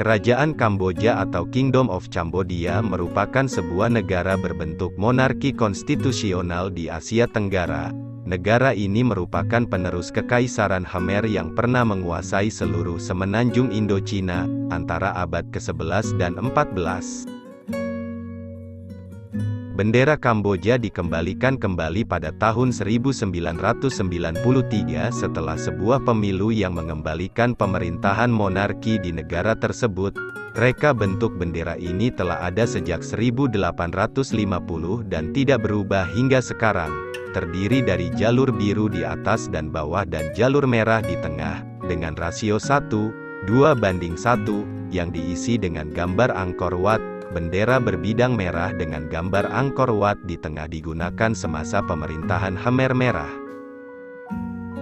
Kerajaan Kamboja atau Kingdom of Cambodia merupakan sebuah negara berbentuk monarki konstitusional di Asia Tenggara. Negara ini merupakan penerus Kekaisaran Khmer yang pernah menguasai seluruh semenanjung Indochina, antara abad ke-11 dan 14. Bendera Kamboja dikembalikan kembali pada tahun 1993 setelah sebuah pemilu yang mengembalikan pemerintahan monarki di negara tersebut. Reka bentuk bendera ini telah ada sejak 1850 dan tidak berubah hingga sekarang. Terdiri dari jalur biru di atas dan bawah dan jalur merah di tengah, dengan rasio 1:2:1, yang diisi dengan gambar Angkor Wat. Bendera berbidang merah dengan gambar Angkor Wat di tengah digunakan semasa pemerintahan Khmer Merah.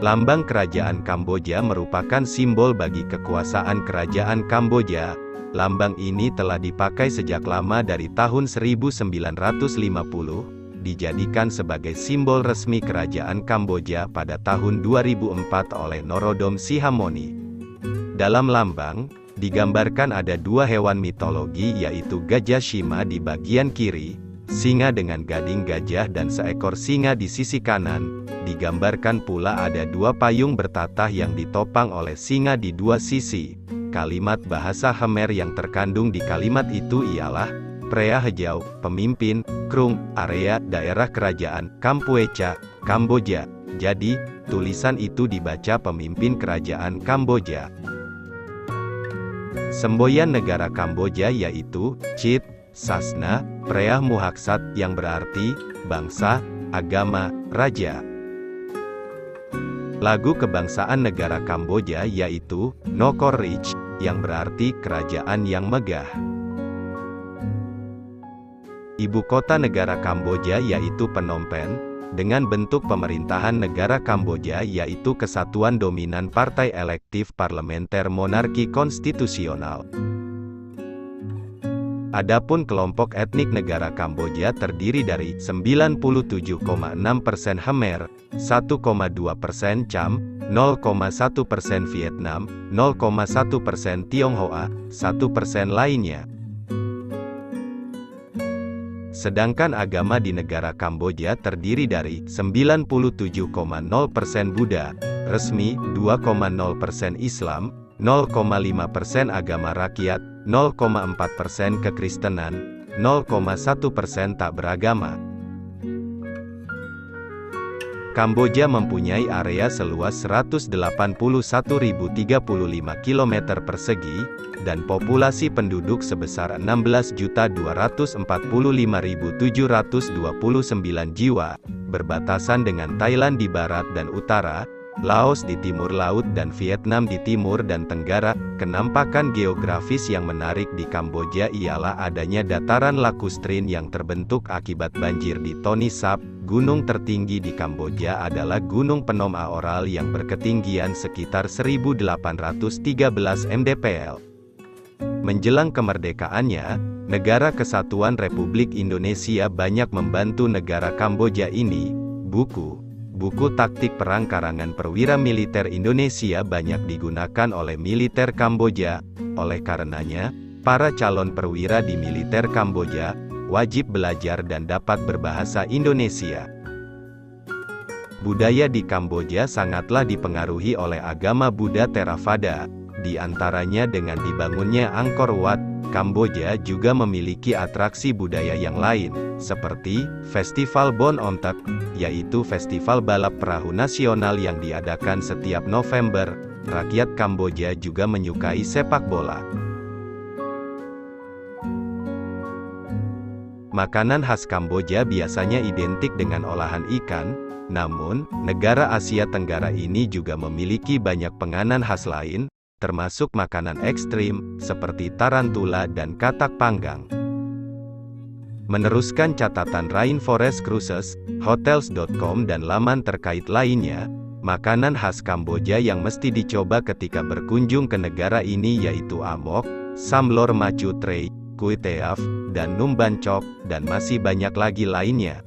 Lambang Kerajaan Kamboja merupakan simbol bagi kekuasaan Kerajaan Kamboja. Lambang ini telah dipakai sejak lama dari tahun 1950, dijadikan sebagai simbol resmi Kerajaan Kamboja pada tahun 2004 oleh Norodom Sihamoni. Dalam lambang, digambarkan ada dua hewan mitologi yaitu gajah Shima di bagian kiri, singa dengan gading gajah dan seekor singa di sisi kanan. Digambarkan pula ada dua payung bertatah yang ditopang oleh singa di dua sisi. Kalimat bahasa Khmer yang terkandung di kalimat itu ialah Prea Hejau, pemimpin, Krung, area, daerah kerajaan, Kampuecha, Kamboja. Jadi, tulisan itu dibaca pemimpin kerajaan Kamboja. Semboyan negara Kamboja yaitu Chit, Sasna, Preah Muhaksat yang berarti bangsa, agama, raja. Lagu kebangsaan negara Kamboja yaitu Nokor Rich yang berarti kerajaan yang megah. Ibu kota negara Kamboja yaitu Phnom Penh. Dengan bentuk pemerintahan negara Kamboja yaitu kesatuan dominan partai elektif parlementer monarki konstitusional. Adapun kelompok etnik negara Kamboja terdiri dari 97,6% Khmer, 1,2% Cham, 0,1% Vietnam, 0,1% Tionghoa, 1% lainnya. Sedangkan agama di negara Kamboja terdiri dari 97,0% Buddha, resmi, 2,0% Islam, 0,5% agama rakyat, 0,4% kekristenan, 0,1% tak beragama. Kamboja mempunyai area seluas 181.035 km persegi, dan populasi penduduk sebesar 16.245.729 jiwa, berbatasan dengan Thailand di barat dan utara, Laos di timur laut dan Vietnam di timur dan tenggara. Kenampakan geografis yang menarik di Kamboja ialah adanya dataran lakustrin yang terbentuk akibat banjir di Tony Sap. Gunung tertinggi di Kamboja adalah Gunung Phnom Aoral yang berketinggian sekitar 1.813 mdpl. Menjelang kemerdekaannya, Negara Kesatuan Republik Indonesia banyak membantu negara Kamboja ini. Buku taktik perang karangan perwira militer Indonesia banyak digunakan oleh militer Kamboja. Oleh karenanya, para calon perwira di militer Kamboja wajib belajar dan dapat berbahasa Indonesia. Budaya di Kamboja sangatlah dipengaruhi oleh agama Buddha Theravada, di antaranya dengan dibangunnya Angkor Wat. Kamboja juga memiliki atraksi budaya yang lain, seperti Festival Bon Om Tet, yaitu festival balap perahu nasional yang diadakan setiap November. Rakyat Kamboja juga menyukai sepak bola. Makanan khas Kamboja biasanya identik dengan olahan ikan, namun, negara Asia Tenggara ini juga memiliki banyak penganan khas lain, termasuk makanan ekstrim, seperti tarantula dan katak panggang. Meneruskan catatan Rainforest Cruises, Hotels.com dan laman terkait lainnya, makanan khas Kamboja yang mesti dicoba ketika berkunjung ke negara ini yaitu amok, samlor macu trey, kue teaf, dan numban chop, dan masih banyak lagi lainnya.